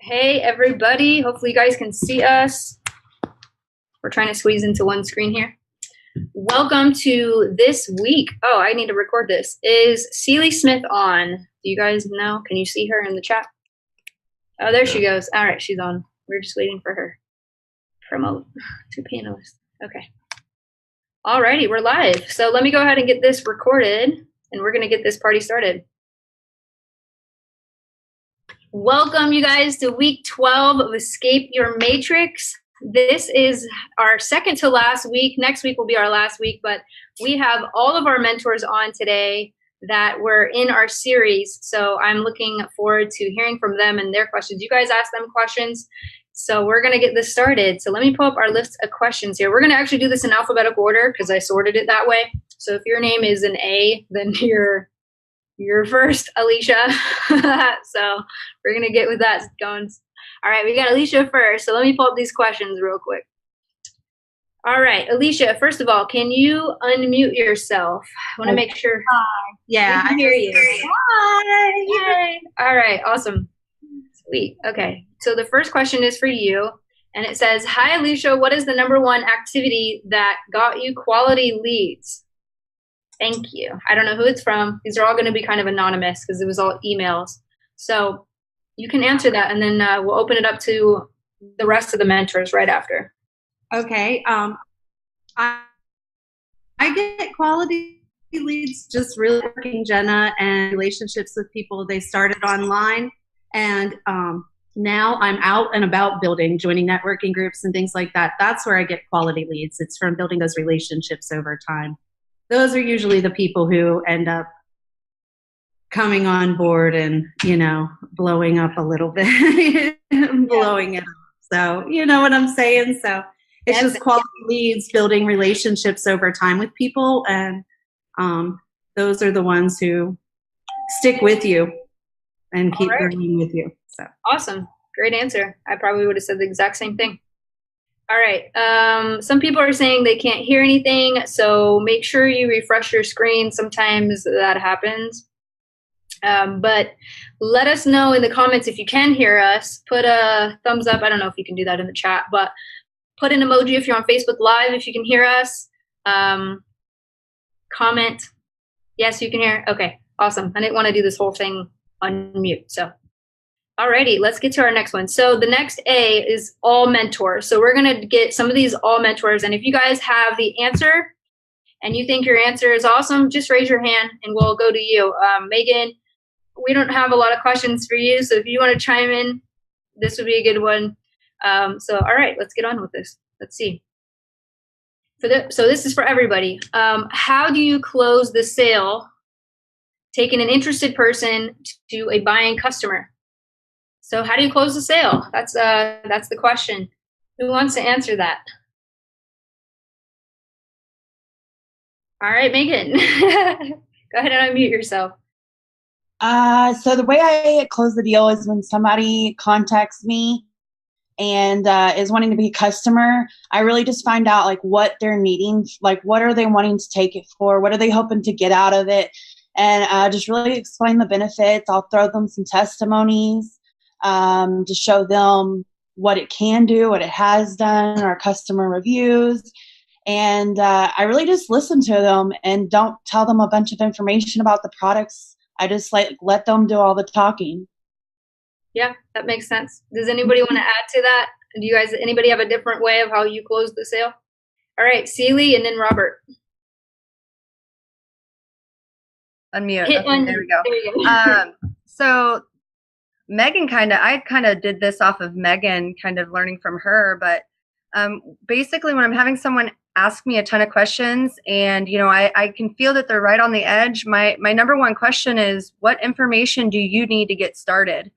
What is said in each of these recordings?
Hey, everybody. Hopefully you guys can see us. We're trying to squeeze into one screen here. Welcome to this week. Oh, I need to record this. Is Celie Smith on? Do you guys know? Can you see her in the chat? Oh, there she goes. All right, she's on. We're just waiting for her. Promote to panelists. Okay. All righty, we're live. So let me go ahead and get this recorded, and we're going to get this party started. Welcome, you guys, to week 12 of Escape Your Matrix. This is our second to last week. Next week will be our last week, but we have all of our mentors on today that were in our series. So I'm looking forward to hearing from them and their questions. You guys asked them questions, so we're going to get this started. So let me pull up our list of questions here. We're going to actually do this in alphabetical order because I sorted it that way. So if your name is an A, then you're first, Alicia. So we're going to get with that going. All right, we got Alicia first. So let me pull up these questions real quick. All right, Alicia, first of all, can you unmute yourself? I want to make sure. Hi. Yeah, I hear you. Hi. Yay. All right, awesome. Sweet. Okay, so the first question is for you. And it says, hi, Alicia, what is the #1 activity that got you quality leads? Thank you. I don't know who it's from. These are all going to be kind of anonymous because it was all emails. So you can answer that, and then we'll open it up to the rest of the mentors right after. Okay. I get quality leads just really working Jenna and relationships with people. They started online, and now I'm out and about joining networking groups and things like that. That's where I get quality leads. It's from building those relationships over time. Those are usually the people who end up coming on board and, blowing up a little bit, blowing it up. So, you know what I'm saying? So it's just quality leads, building relationships over time with people. And those are the ones who stick with you and keep growing with you. So awesome. Great answer. I probably would have said the exact same thing. All right. Some people are saying they can't hear anything, so make sure you refresh your screen. Sometimes that happens. But let us know in the comments if you can hear us. Put a thumbs up. I don't know if you can do that in the chat, but put an emoji if you're on Facebook Live if you can hear us. Comment. Yes, you can hear. Okay, awesome. I didn't want to do this whole thing on mute, so. Alrighty, let's get to our next one. So the next A is all mentors. So we're going to get some of these all mentors. And if you guys have the answer and you think your answer is awesome, just raise your hand and we'll go to you. Megan, we don't have a lot of questions for you. So if you want to chime in, this would be a good one. So all right, let's get on with this. Let's see. So this is for everybody. How do you close the sale, taking an interested person to a buying customer? So how do you close the sale? That's the question. Who wants to answer that? All right, Megan. Go ahead and unmute yourself. So the way I close the deal is when somebody contacts me and is wanting to be a customer, I really just find out like what they're needing, like what are they wanting to take it for, what are they hoping to get out of it, and just really explain the benefits. I'll throw them some testimonies to show them what it can do, what it has done, our customer reviews. And I really just listen to them and don't tell them a bunch of information about the products. I just let them do all the talking. Yeah, that makes sense. Does anybody want to add to that? Anybody have a different way of how you close the sale? All right, Celie and then Robert. Unmute. Okay, there we go. There you go. So Megan I kind of did this off of Megan, kind of learning from her, but basically when I'm having someone ask me a ton of questions and, I can feel that they're right on the edge, my #1 question is, what information do you need to get started?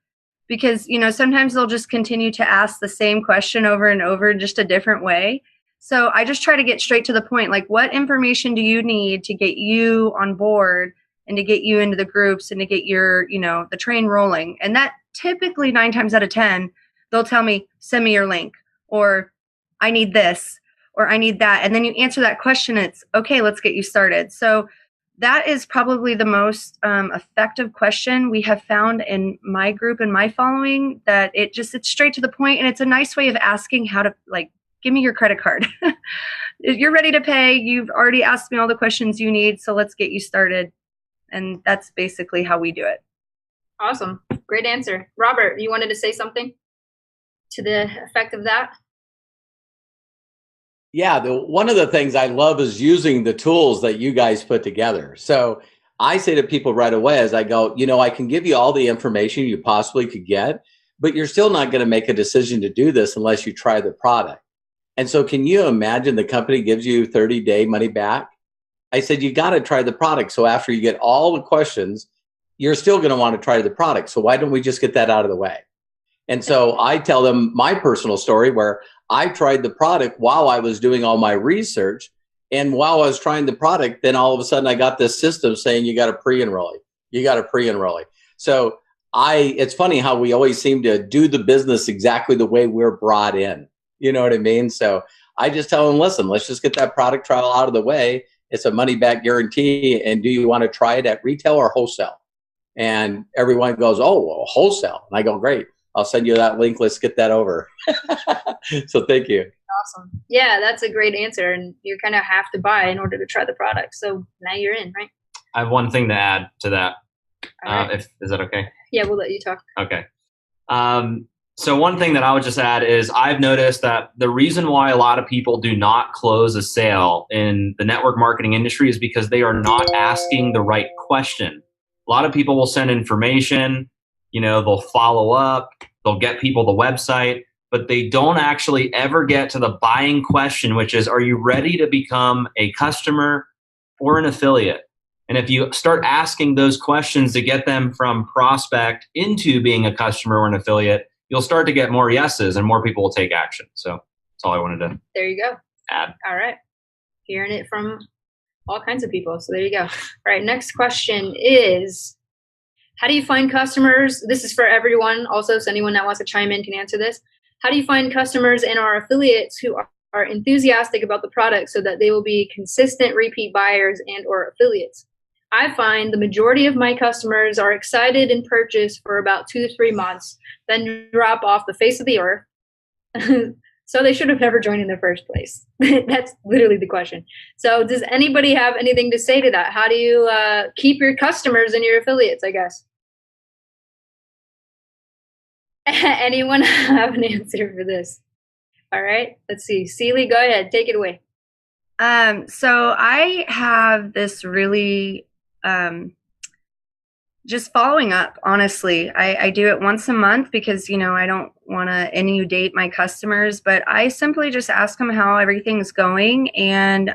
Because, sometimes they'll just continue to ask the same question over and over, just a different way. So I just try to get straight to the point, like what information do you need to get you on board and to get you into the groups and to get your, the train rolling. And that typically 9 times out of 10, they'll tell me, send me your link, or I need this, or I need that. And then you answer that question. It's okay, let's get you started. So that is probably the most effective question we have found in my group and my following, that it's straight to the point, and it's a nice way of asking how to, like, give me your credit card. You're ready to pay. You've already asked me all the questions you need, so let's get you started. And that's basically how we do it. Awesome. Great answer. Robert, you wanted to say something to the effect of that? Yeah, one of the things I love is using the tools that you guys put together. So I say to people right away as I go, I can give you all the information you possibly could get, but you're still not going to make a decision to do this unless you try the product. And so can you imagine the company gives you 30-day money back? I said, you got to try the product. So after you get all the questions, you're still going to want to try the product. So why don't we just get that out of the way? And so I tell them my personal story where I tried the product while I was doing all my research. And while I was trying the product, then all of a sudden I got this system saying, you got to pre-enroll. You got to pre-enroll. So it's funny how we always seem to do the business exactly the way we're brought in. You know what I mean? So I just tell them, listen, let's just get that product trial out of the way. It's a money back guarantee. And do you want to try it at retail or wholesale? And everyone goes, oh, well, wholesale. And I go, great. I'll send you that link. Let's get that over. So thank you. Awesome. Yeah, that's a great answer. And you kind of have to buy in order to try the product. So now you're in, right? I have one thing to add to that. Right. Is that okay? Yeah, we'll let you talk. Okay. So one thing that I would just add is I've noticed that the reason why a lot of people do not close a sale in the network marketing industry is because they are not asking the right question. A lot of people will send information, they'll follow up, they'll get people the website, but they don't actually ever get to the buying question, which is, are you ready to become a customer or an affiliate? And if you start asking those questions to get them from prospect into being a customer or an affiliate, you'll start to get more yeses and more people will take action. So that's all I wanted to There you go. add. All right. Hearing it from all kinds of people. So there you go. All right. Next question is, how do you find customers? This is for everyone also, so anyone that wants to chime in can answer this. How do you find customers and our affiliates who are enthusiastic about the product so that they will be consistent repeat buyers and or affiliates? I find the majority of my customers are excited and purchase for about 2 to 3 months, then drop off the face of the earth. So they should have never joined in the first place. That's literally the question. So does anybody have anything to say to that? How do you keep your customers and your affiliates, I guess? Anyone have an answer for this? All right, let's see. Celie, go ahead. Take it away. So I have this really just following up, honestly. I do it once a month because, I don't want to inundate my customers, but I simply just ask them how everything's going. And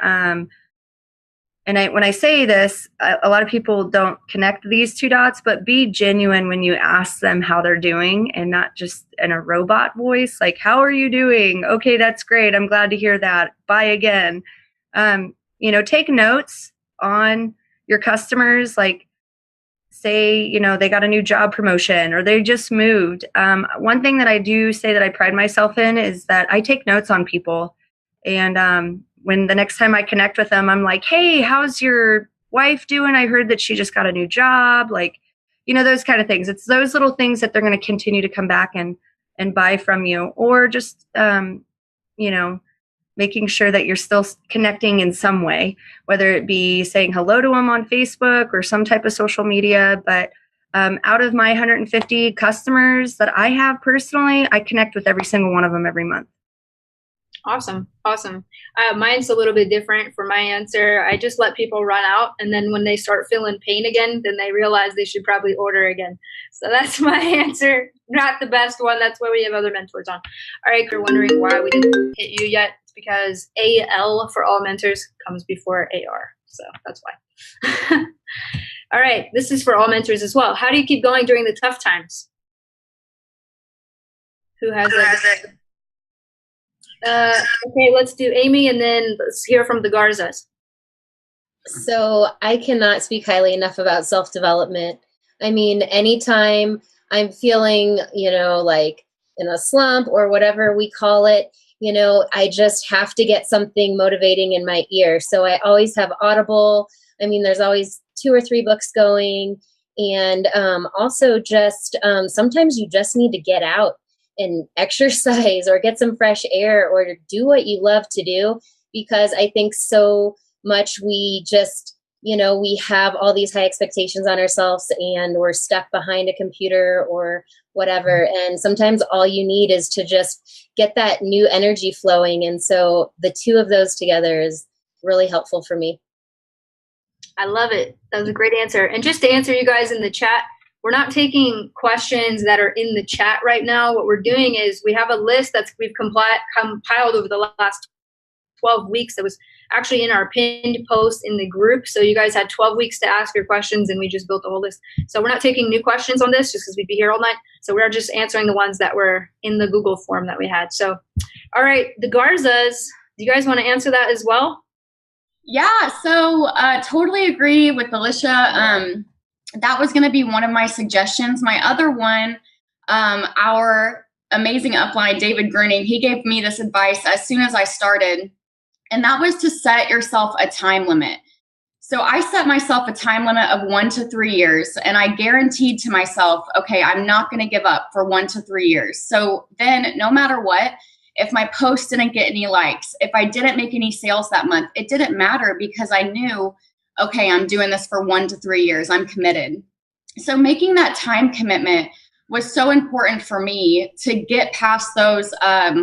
when I say this, a lot of people don't connect these two dots, but be genuine when you ask them how they're doing and not just in a robot voice, like, how are you doing? Okay, that's great. I'm glad to hear that. Bye again. Take notes on your customers, like say, they got a new job promotion or they just moved. One thing that I do say that I pride myself in is that I take notes on people. And when the next time I connect with them, I'm like, hey, how's your wife doing? I heard that she just got a new job. Like, those kind of things. It's those little things that they're going to continue to come back and buy from you, or just, making sure that you're still connecting in some way, whether it be saying hello to them on Facebook or some type of social media. But out of my 150 customers that I have personally, I connect with every single one of them every month. Awesome. Mine's a little bit different for my answer. I just let people run out, and then when they start feeling pain again, then they realize they should probably order again. So that's my answer. Not the best one. That's why we have other mentors on. All right, you're wondering why we didn't hit you yet. It's because AL for all mentors comes before AR. So that's why. All right, this is for all mentors as well. How do you keep going during the tough times? Who has it? Okay, let's do Amy, and then let's hear from the Garzas. So I cannot speak highly enough about self-development. I mean, anytime I'm feeling, like in a slump or whatever we call it, I just have to get something motivating in my ear. So I always have Audible. I mean, there's always 2 or 3 books going. And also just sometimes you just need to get out and exercise or get some fresh air or do what you love to do, because I think so much we just, we have all these high expectations on ourselves and we're stuck behind a computer or whatever. And sometimes all you need is to just get that new energy flowing. And so the two of those together is really helpful for me. I love it. That was a great answer. And just to answer you guys in the chat, we're not taking questions that are in the chat right now. What we're doing is we have a list we've compiled over the last 12 weeks that was actually in our pinned post in the group. So you guys had 12 weeks to ask your questions, and we just built a whole list. So we're not taking new questions on this just because we'd be here all night. So we're just answering the ones that were in the Google form that we had. So, all right, the Garzas, do you guys want to answer that as well? Yeah, so totally agree with Alicia. That was going to be one of my suggestions. My other one, our amazing upline, David Gruning, he gave me this advice as soon as I started, and that was to set yourself a time limit. So I set myself a time limit of 1 to 3 years, and I guaranteed to myself, okay, I'm not going to give up for 1 to 3 years. So then no matter what, if my post didn't get any likes, if I didn't make any sales that month, it didn't matter because I knew, okay, I'm doing this for 1 to 3 years. I'm committed. So making that time commitment was so important for me to get past those,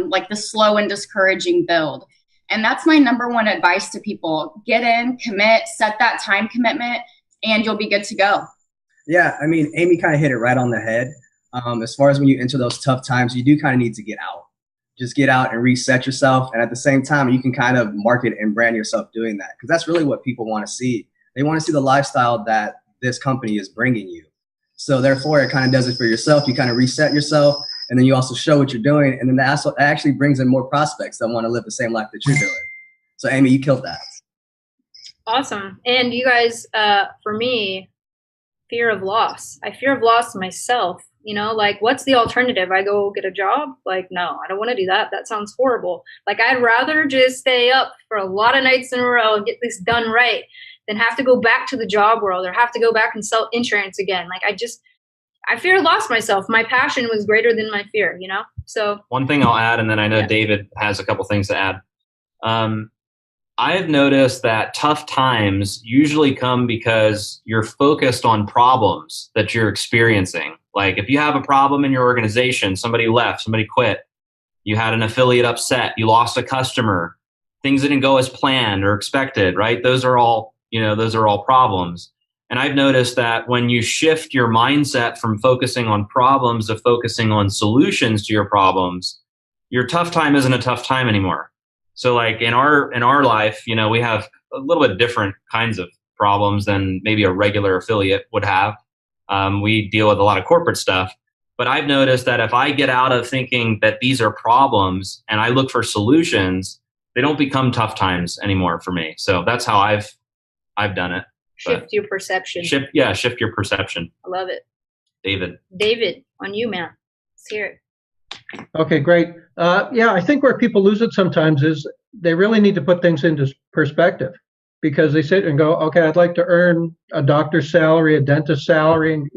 like the slow and discouraging build. And that's my number one advice to people. Get in, commit, set that time commitment, and you'll be good to go. Yeah, I mean, Amy kind of hit it right on the head. As far as when you enter those tough times, you do kind of need to get out. Just get out and reset yourself. And at the same time, you can kind of market and brand yourself doing that, because that's really what people want to see. They want to see the lifestyle that this company is bringing you. So therefore, it kind of does it for yourself. You kind of reset yourself, and then you also show what you're doing. And then that actually brings in more prospects that want to live the same life that you're doing. So Amy, you killed that. Awesome. And you guys, for me, fear of loss. I fear of loss myself. Like, what's the alternative? I go get a job? Like, no, I don't want to do that. That sounds horrible. Like, I'd rather just stay up for a lot of nights in a row and get this done right than have to go back to the job world or have to go back and sell insurance again. Like, I fear lost myself. My passion was greater than my fear, So one thing I'll add, and then I know David has a couple things to add. I've noticed that tough times usually come because you're focused on problems that you're experiencing. Like if you have a problem in your organization, somebody left, somebody quit, you had an affiliate upset, you lost a customer, things didn't go as planned or expected, right? Those are all problems. And I've noticed that when you shift your mindset from focusing on problems to focusing on solutions to your problems, your tough time isn't a tough time anymore. So like in our life, we have a little bit different kinds of problems than maybe a regular affiliate would have. We deal with a lot of corporate stuff, but I've noticed that if I get out of thinking that these are problems and I look for solutions, they don't become tough times anymore for me. So that's how I've done it. Shift your perception. Shift your perception. I love it. David, on you, man. Let's hear it. Okay, great. I think where people lose it sometimes is they really need to put things into perspective, because they sit and go, okay, I'd like to earn a doctor's salary, a dentist's salary, and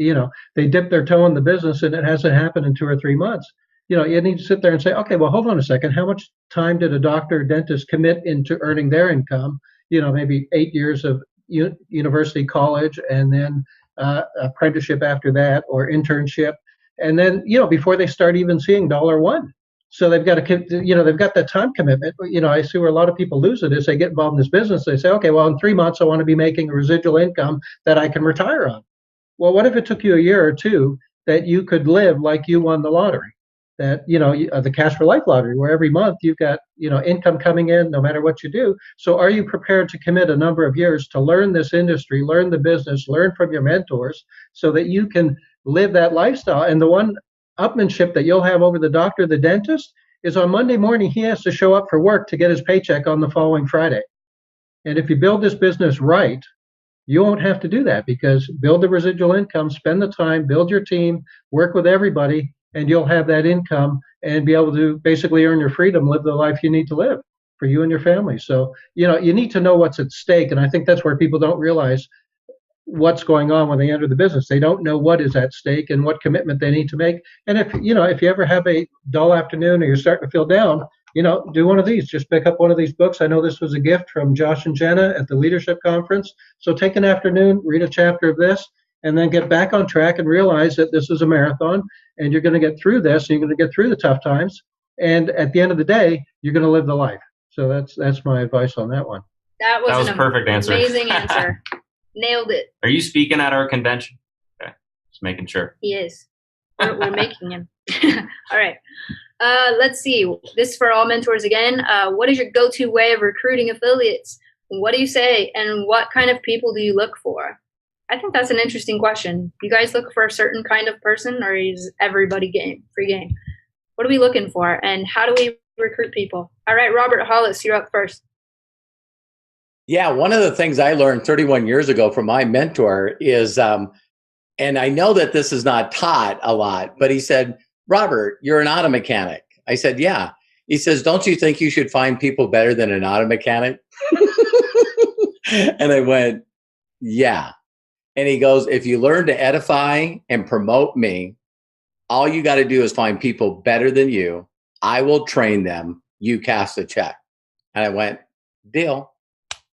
they dip their toe in the business and it hasn't happened in 2 or 3 months. You need to sit there and say, okay, well, hold on a second. How much time did a doctor or dentist commit into earning their income? Maybe 8 years of university, college, and then apprenticeship after that, or internship. And then, before they start even seeing $1. So they've got they've got that time commitment. I see where a lot of people lose it is they get involved in this business. They say, okay, well, in 3 months, I want to be making a residual income that I can retire on. Well, what if it took you a year or two that you could live like you won the lottery? That, the Cash for Life lottery, where every month you've got, income coming in no matter what you do. So are you prepared to commit a number of years to learn this industry, learn the business, learn from your mentors so that you can live that lifestyle? And the one upmanship that you'll have over the doctor, the dentist, is on Monday morning, he has to show up for work to get his paycheck on the following Friday. And if you build this business right, you won't have to do that, because build the residual income, spend the time, build your team, work with everybody, and you'll have that income and be able to basically earn your freedom, live the life you need to live. for you and your family. So, you need to know what's at stake. And I think that's where people don't realize what's going on when they enter the business. They don't know what is at stake and what commitment they need to make. And if you ever have a dull afternoon or you're starting to feel down, do one of these. Just pick up one of these books. I know this was a gift from Josh and Jenna at the leadership conference. So take an afternoon, read a chapter of this, and then get back on track and realize that this is a marathon and you're going to get through this. And you're going to get through the tough times. And at the end of the day, you're going to live the life. So that's my advice on that one. That was a perfect answer. Amazing answer. Nailed it. Are you speaking at our convention? Okay, just making sure. He is. We're making him. All right. Let's see. This is for all mentors again. What is your go-to way of recruiting affiliates? What do you say? And what kind of people do you look for? I think that's an interesting question. You guys look for a certain kind of person, or is everybody free game? What are we looking for? And how do we recruit people? All right, Robert Hollis, you're up first. Yeah, one of the things I learned 31 years ago from my mentor is, and I know that this is not taught a lot, but he said, Robert, you're an auto mechanic. I said, yeah. He says, don't you think you should find people better than an auto mechanic? And I went, yeah. And he goes, if you learn to edify and promote me, all you got to do is find people better than you. I will train them. You cast a check. And I went, deal.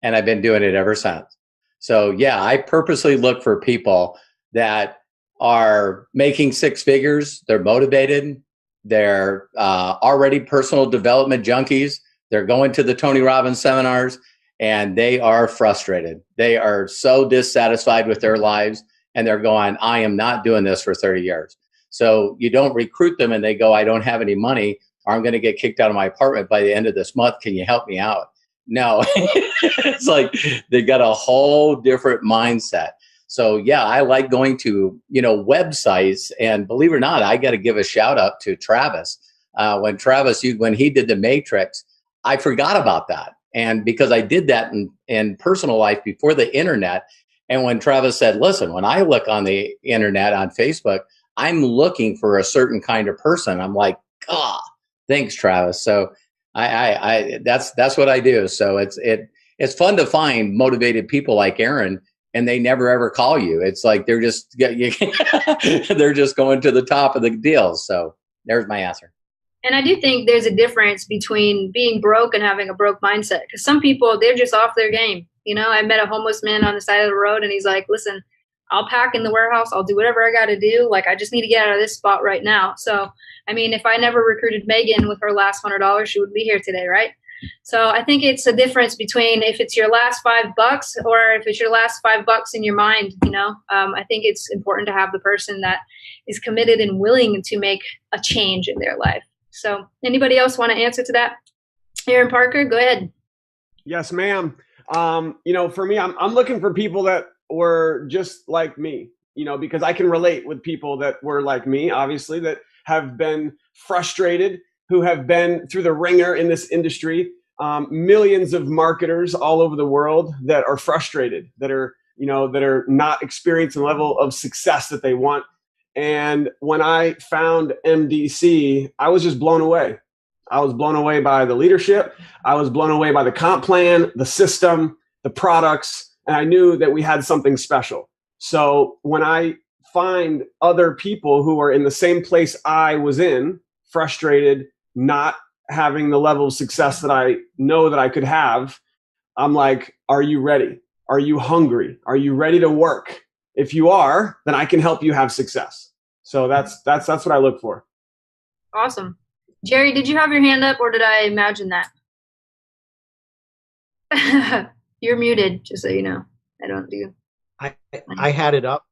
And I've been doing it ever since. So yeah, I purposely look for people that are making six figures. They're motivated. They're already personal development junkies. They're going to the Tony Robbins seminars and they are frustrated. They are so dissatisfied with their lives and they're going, I am not doing this for 30 years. So you don't recruit them and they go, I don't have any money or I'm going to get kicked out of my apartment by the end of this month. Can you help me out? No, it's like they got a whole different mindset. So yeah, I like going to, websites, and believe it or not, I got to give a shout out to Travis. When he did the Matrix, I forgot about that. And because I did that in personal life before the internet. And when Travis said, listen, when I look on the internet on Facebook, I'm looking for a certain kind of person. I'm like, thanks, Travis. So that's what I do. So it's fun to find motivated people like Aaron, and they never ever call you. It's like they're just they're just going to the top of the deal. So there's my answer. And I do think there's a difference between being broke and having a broke mindset. Because some people, they're just off their game. I met a homeless man on the side of the road, and he's like, listen, I'll pack in the warehouse. I'll do whatever I got to do. Like, I just need to get out of this spot right now. So, I mean, if I never recruited Megan with her last $100, she would be here today, right? So I think it's a difference between if it's your last $5 or if it's your last $5 in your mind, I think it's important to have the person that is committed and willing to make a change in their life. So anybody else want to answer to that? Aaron Parker, go ahead. Yes, ma'am. For me, I'm looking for people that were just like me, because I can relate with people that were like me, obviously, that have been frustrated, who have been through the ringer in this industry, millions of marketers all over the world that are frustrated, that are not experiencing the level of success that they want. And when I found MDC, I was just blown away. I was blown away by the leadership. I was blown away by the comp plan, the system, the products, and I knew that we had something special. So when I find other people who are in the same place I was in, frustrated, not having the level of success that I know that I could have, I'm like, are you ready? Are you hungry? Are you ready to work? If you are, then I can help you have success. So that's what I look for. Awesome. Jerry, did you have your hand up or did I imagine that? You're muted, just so you know. I don't do. I had it up,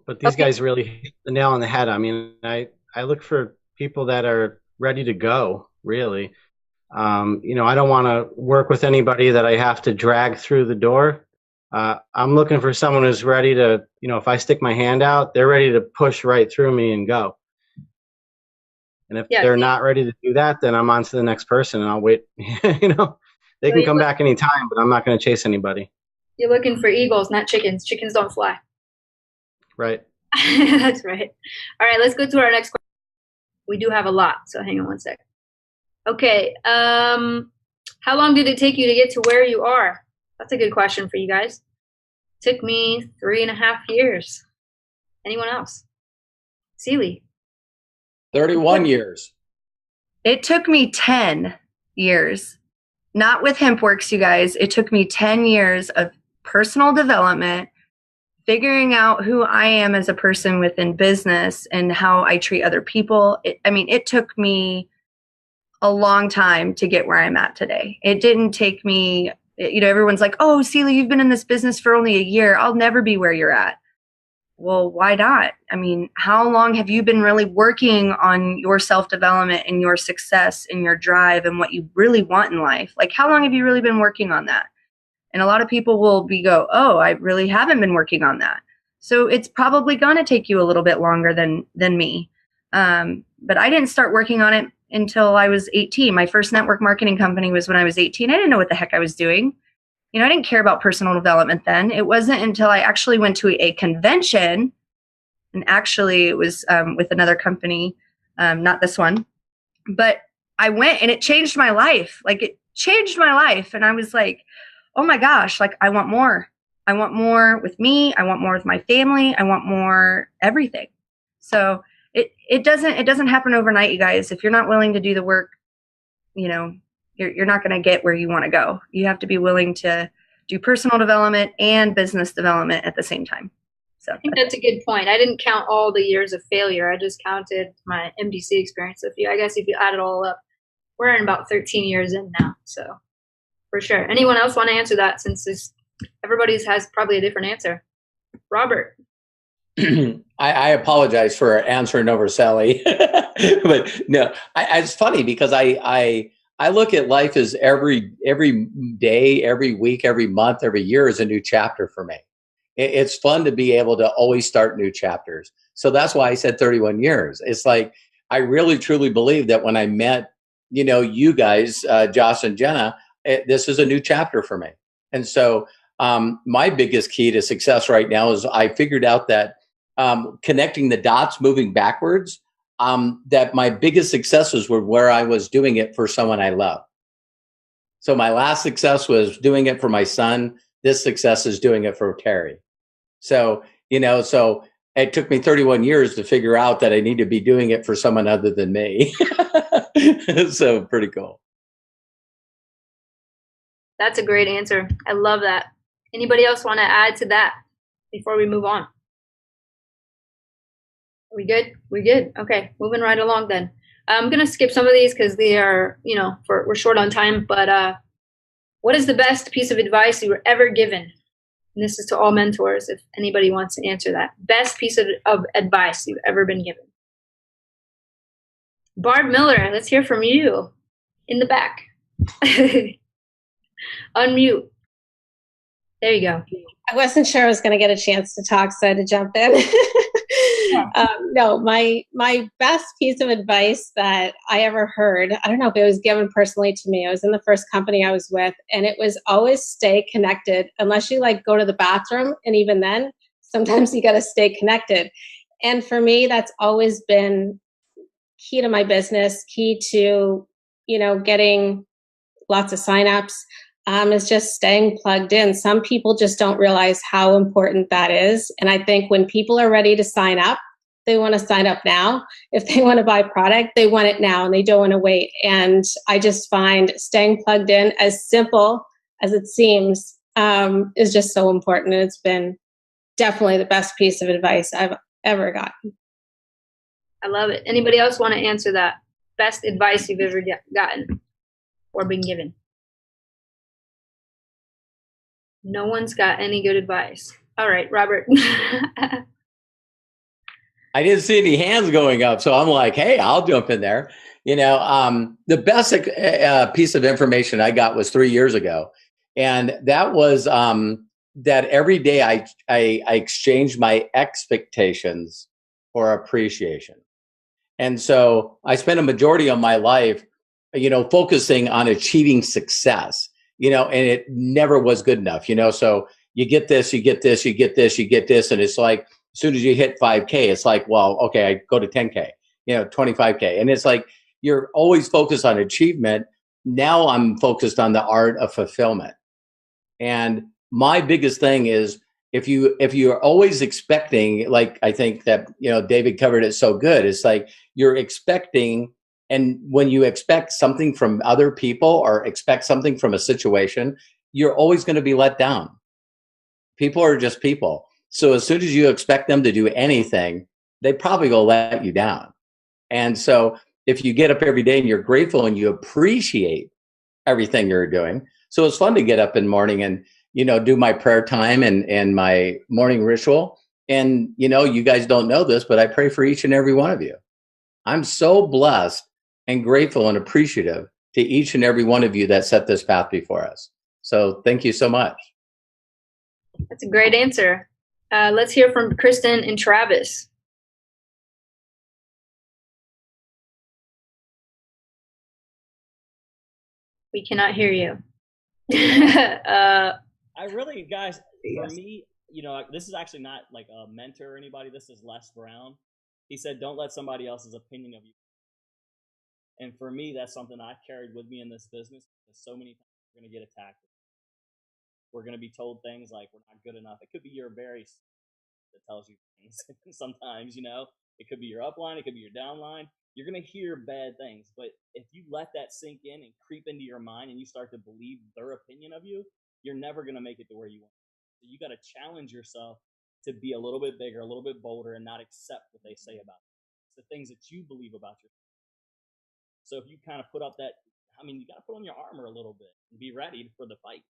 but these guys really hit the nail on the head. I mean, I look for people that are ready to go, really. I don't want to work with anybody that I have to drag through the door. I'm looking for someone who's ready to, if I stick my hand out, they're ready to push right through me and go. And if they're not ready to do that, then I'm on to the next person and I'll wait. They can come back anytime, but I'm not going to chase anybody. You're looking for eagles, not chickens. Chickens don't fly. Right. That's right. All right, let's go to our next question. We do have a lot, so hang on one sec. Okay. How How long did it take you to get to where you are? That's a good question for you guys. Took me 3.5 years. Anyone else? Seely. 31 years. It took me 10 years. Not with HempWorks, you guys. It took me 10 years of personal development, figuring out who I am as a person within business and how I treat other people. It took me a long time to get where I'm at today. It didn't take me, everyone's like, oh, Seely, you've been in this business for only a year. I'll never be where you're at. Well, why not? How long have you been really working on your self-development and your success and your drive and what you really want in life? Like, how long have you really been working on that? And a lot of people will go, oh, I really haven't been working on that. So it's probably going to take you a little bit longer than me. But I didn't start working on it until I was 18. My first network marketing company was when I was 18. I didn't know what the heck I was doing. I didn't care about personal development then. It wasn't until I actually went to a convention, and actually it was with another company, not this one, but I went and it changed my life. Like, it changed my life. And I was like, oh my gosh, like, I want more. I want more with me. I want more with my family. I want more everything. So it doesn't happen overnight, you guys. If you're not willing to do the work, you're not going to get where you want to go. You have to be willing to do personal development and business development at the same time. So I think that's a good point. I didn't count all the years of failure. I just counted my MDC experience. If you add it all up, we're in about 13 years in now. So for sure. Anyone else want to answer that, since everybody's has probably a different answer? Robert. I apologize for answering over Sally, but no, it's funny because I look at life as every day, every week, every month, every year is a new chapter for me. It's fun to be able to always start new chapters. So that's why I said 31 years. It's like, I really truly believe that when I met, you guys, Josh and Jenna, this is a new chapter for me. And so my biggest key to success right now is I figured out that connecting the dots, moving backwards, that my biggest successes were where I was doing it for someone I love. So my last success was doing it for my son. This success is doing it for Terry. So, so it took me 31 years to figure out that I need to be doing it for someone other than me. So pretty cool. That's a great answer. I love that. Anybody else want to add to that before we move on? We good? We're good. Okay, moving right along then. I'm going to skip some of these because they are, we're short on time. But what is the best piece of advice you were ever given? And this is to all mentors, if anybody wants to answer that. Best piece of advice you've ever been given. Barb Miller, let's hear from you in the back. Unmute. There you go. I wasn't sure I was going to get a chance to talk, so I had to jump in. No, my best piece of advice that I ever heard, I don't know if it was given personally to me. I was in the first company I was with, and it was always stay connected unless you go to the bathroom. And even then, sometimes you got to stay connected. And for me, that's always been key to my business, key to, getting lots of signups. Is just staying plugged in. Some people just don't realize how important that is. And I think when people are ready to sign up, they want to sign up now. If they want to buy product, they want it now and they don't want to wait. And I just find staying plugged in, as simple as it seems, is just so important. And it's been definitely the best piece of advice I've ever gotten. I love it. Anybody else want to answer that? Best advice you've ever gotten or been given? No one's got any good advice. All right, Robert. I didn't see any hands going up, so I'm like, hey, I'll jump in there. The best piece of information I got was 3 years ago. And that was that every day I exchanged my expectations for appreciation. And so I spent a majority of my life, focusing on achieving success. And it never was good enough, so you get this, you get this, you get this, you get this. And it's like, as soon as you hit 5K, it's like, well, okay, I go to 10K, 25K. And it's like, you're always focused on achievement, now I'm focused on the art of fulfillment. And my biggest thing is, if you're always expecting, like, I think that, David covered it so good. It's like you're expecting, and when you expect something from other people or expect something from a situation, you're always going to be let down. People are just people. So as soon as you expect them to do anything, they probably will let you down. And so if you get up every day and you're grateful and you appreciate everything you're doing. So it's fun to get up in the morning and, do my prayer time and my morning ritual. And, you guys don't know this, but I pray for each and every one of you. I'm so blessed and grateful and appreciative to each and every one of you that set this path before us. So thank you so much. That's a great answer. Let's hear from Kristen and Travis. We cannot hear you. I really, guys, for me, this is actually not like a mentor or anybody. This is Les Brown. He said, don't let somebody else's opinion of you. And for me, that's something I carried with me in this business. Because so many times we're going to get attacked. We're going to be told things like we're not good enough. It could be your very that tells you things. Sometimes, it could be your upline, it could be your downline. You're going to hear bad things. But if you let that sink in and creep into your mind and you start to believe their opinion of you, you're never going to make it to where you want. So you got to challenge yourself to be a little bit bigger, a little bit bolder, and not accept what they say about you. It's the things that you believe about yourself. So if you kind of put up that, you got to put on your armor a little bit and be ready for the fight.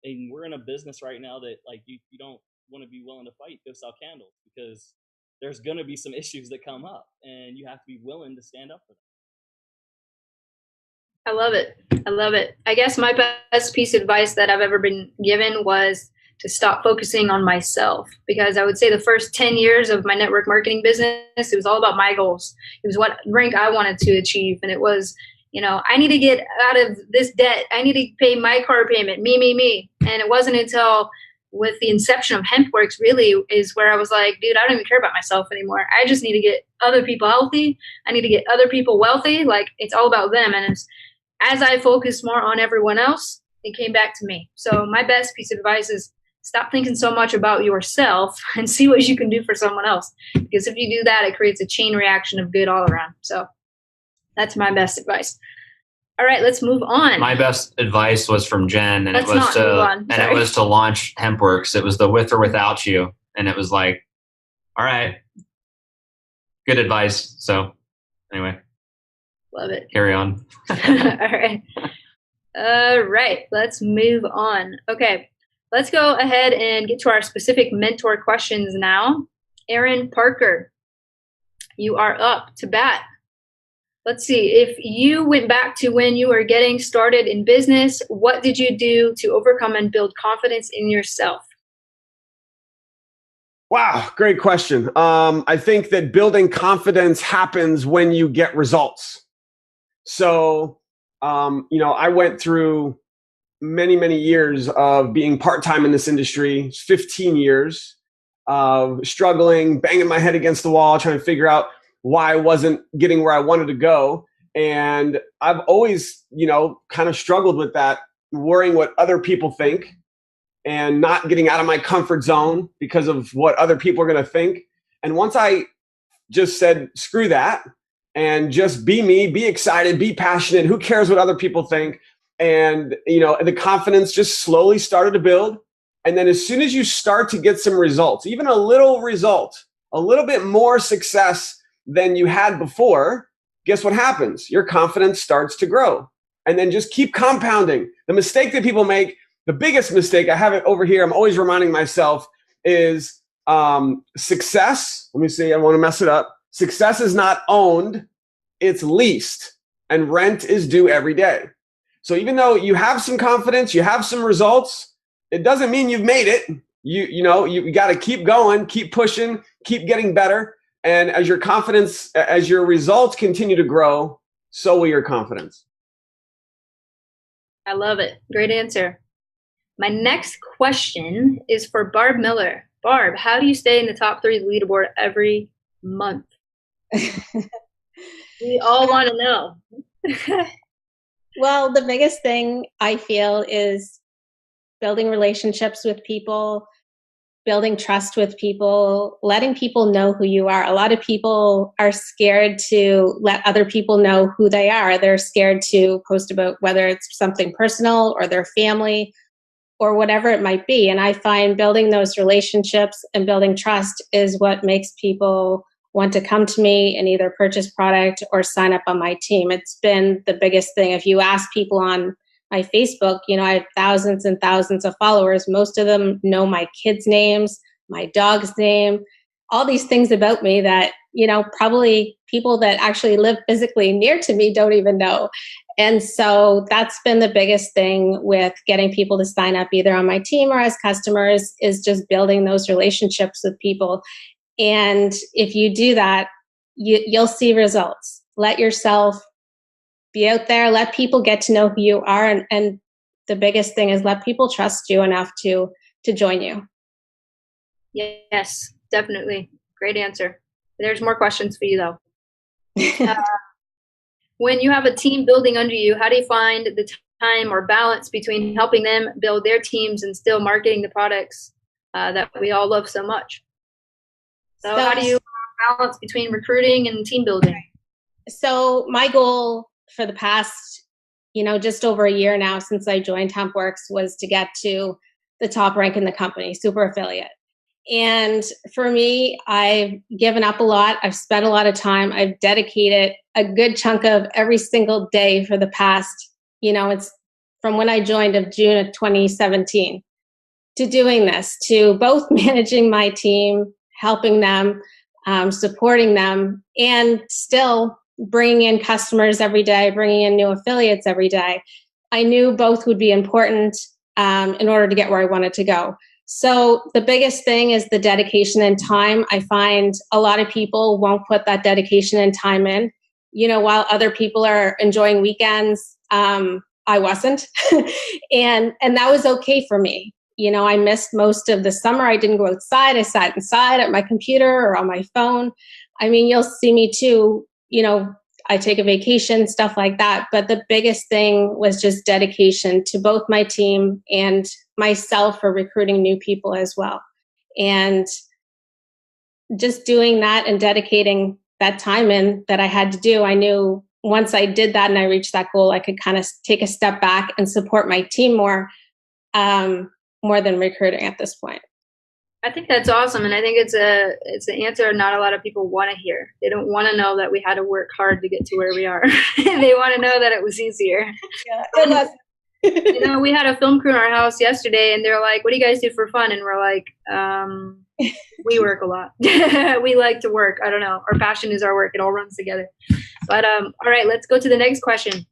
And we're in a business right now that, like, you don't want to be willing to fight, go sell candles, because there's going to be some issues that come up and you have to be willing to stand up for them. I love it. I love it. I guess my best piece of advice that I've ever been given was to stop focusing on myself, because I would say the first 10 years of my network marketing business, it was all about my goals. It was what rank I wanted to achieve. And it was, I need to get out of this debt. I need to pay my car payment, me. And it wasn't until with the inception of HempWorks really is where I was like, dude, I don't even care about myself anymore. I just need to get other people healthy. I need to get other people wealthy. Like, it's all about them. And as I focused more on everyone else, it came back to me. So my best piece of advice is stop thinking so much about yourself and see what you can do for someone else. Because if you do that, it creates a chain reaction of good all around. So that's my best advice. All right, let's move on. My best advice was from Jen, and Let's it was not it was to launch HempWorks. It was the with or without you, and it was like, all right, good advice. So anyway, love it. Carry on. All right, let's move on. Okay, let's go ahead and get to our specific mentor questions now. Aaron Parker, you are up to bat. Let's see, if you went back to when you were getting started in business, what did you do to overcome and build confidence in yourself? Wow, great question. I think that building confidence happens when you get results. So, I went through many, many years of being part-time in this industry, 15 years of struggling, banging my head against the wall, trying to figure out why I wasn't getting where I wanted to go. And I've always, kind of struggled with that, worrying what other people think and not getting out of my comfort zone because of what other people are going to think. And once I just said, screw that, and just be me, be excited, be passionate, who cares what other people think? And, the confidence just slowly started to build. And then as soon as you start to get some results, even a little result, a little bit more success than you had before, guess what happens? Your confidence starts to grow. And then just keep compounding. The mistake that people make, the biggest mistake, I have it over here, I'm always reminding myself, is success. Let me see, I want to mess it up. Success is not owned, it's leased. And rent is due every day. So even though you have some confidence, you have some results, it doesn't mean you've made it. You got to keep going, keep pushing, keep getting better. And as your results continue to grow, so will your confidence. I love it. Great answer. My next question is for Barb Miller. Barb, how do you stay in the top 3 leaderboard every month? We all want to know. Well, the biggest thing I feel is building relationships with people, building trust with people, letting people know who you are. A lot of people are scared to let other people know who they are. They're scared to post about whether it's something personal or their family or whatever it might be. And I find building those relationships and building trust is what makes people want to come to me and either purchase product or sign up on my team. It's been the biggest thing. If you ask people on my Facebook, I have thousands and thousands of followers. Most of them know my kids' names, my dog's name, all these things about me that, probably people that actually live physically near to me don't even know. And so that's been the biggest thing with getting people to sign up either on my team or as customers, is just building those relationships with people. And if you do that, you'll see results. Let yourself be out there, let people get to know who you are. And the biggest thing is let people trust you enough to join you. Yes, definitely. Great answer. There's more questions for you though. When you have a team building under you, how do you find the time or balance between helping them build their teams and still marketing the products that we all love so much? So how do you balance between recruiting and team building? So my goal for the past, just over a year now since I joined HempWorks was to get to the top rank in the company, super affiliate. And for me, I've given up a lot. I've spent a lot of time. I've dedicated a good chunk of every single day for the past, it's from when I joined of June of 2017 to doing this, to both managing my team, helping them, supporting them, and still bringing in customers every day, bringing in new affiliates every day. I knew both would be important in order to get where I wanted to go. So the biggest thing is the dedication and time. I find a lot of people won't put that dedication and time in. While other people are enjoying weekends, I wasn't. and that was okay for me. I missed most of the summer. I didn't go outside. I sat inside at my computer or on my phone. I mean, you'll see me too, I take a vacation, stuff like that. But the biggest thing was just dedication to both my team and myself for recruiting new people as well. And just doing that and dedicating that time in that I had to do, I knew once I did that and I reached that goal, I could kind of take a step back and support my team more than recruiting at this point. I think that's awesome, and I think it's an answer not a lot of people want to hear. They don't want to know that we had to work hard to get to where we are. They want to know that it was easier. Yeah, we had a film crew in our house yesterday, and they're like, "What do you guys do for fun?" And we're like, "We work a lot. We like to work. I don't know. Our passion is our work. It all runs together." But all right, let's go to the next question.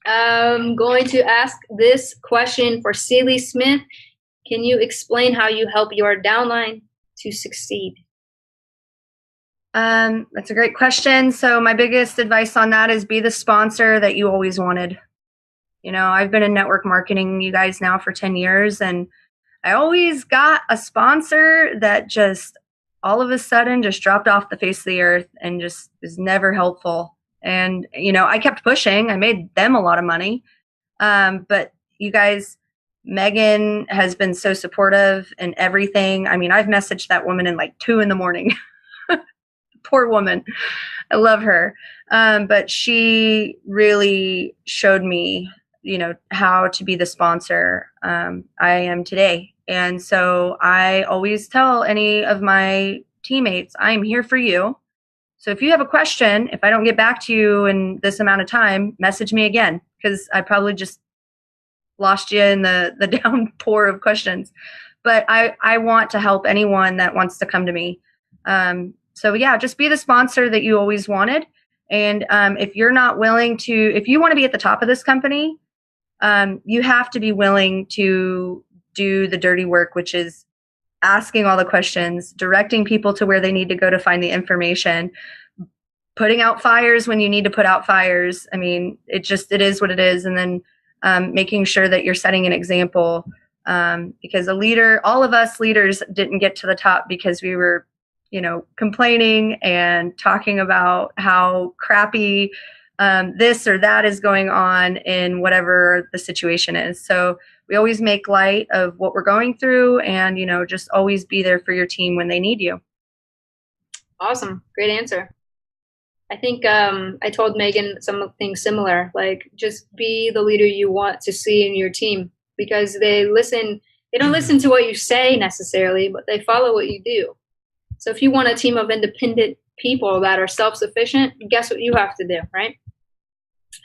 I'm going to ask this question for Celie Smith. Can you explain how you help your downline to succeed? That's a great question. So my biggest advice on that is be the sponsor that you always wanted. I've been in network marketing, you guys, now for 10 years, and I always got a sponsor that just all of a sudden just dropped off the face of the earth and just is never helpful. And, I kept pushing. I made them a lot of money. But you guys, Megan has been so supportive in everything. I mean, I've messaged that woman in like 2 a.m. Poor woman. I love her. But she really showed me, how to be the sponsor I am today. And so I always tell any of my teammates, I am here for you. So if you have a question, if I don't get back to you in this amount of time, message me again, because I probably just lost you in the downpour of questions. But I want to help anyone that wants to come to me. So yeah, just be the sponsor that you always wanted. And if you're not willing to, if you want to be at the top of this company, you have to be willing to do the dirty work, which is asking all the questions, directing people to where they need to go to find the information, putting out fires when you need to put out fires. I mean, it is what it is. And then making sure that you're setting an example, because all of us leaders didn't get to the top because we were, complaining and talking about how crappy this or that is going on in whatever the situation is. So we always make light of what we're going through, and just always be there for your team when they need you. Awesome. Great answer. I think I told Megan something similar, like just be the leader you want to see in your team, because they don't listen to what you say necessarily, but they follow what you do. So if you want a team of independent people that are self-sufficient, guess what you have to do, right?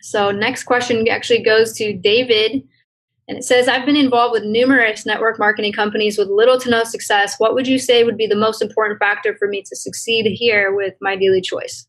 So next question actually goes to David, and it says, I've been involved with numerous network marketing companies with little to no success. What would you say would be the most important factor for me to succeed here with My Daily Choice?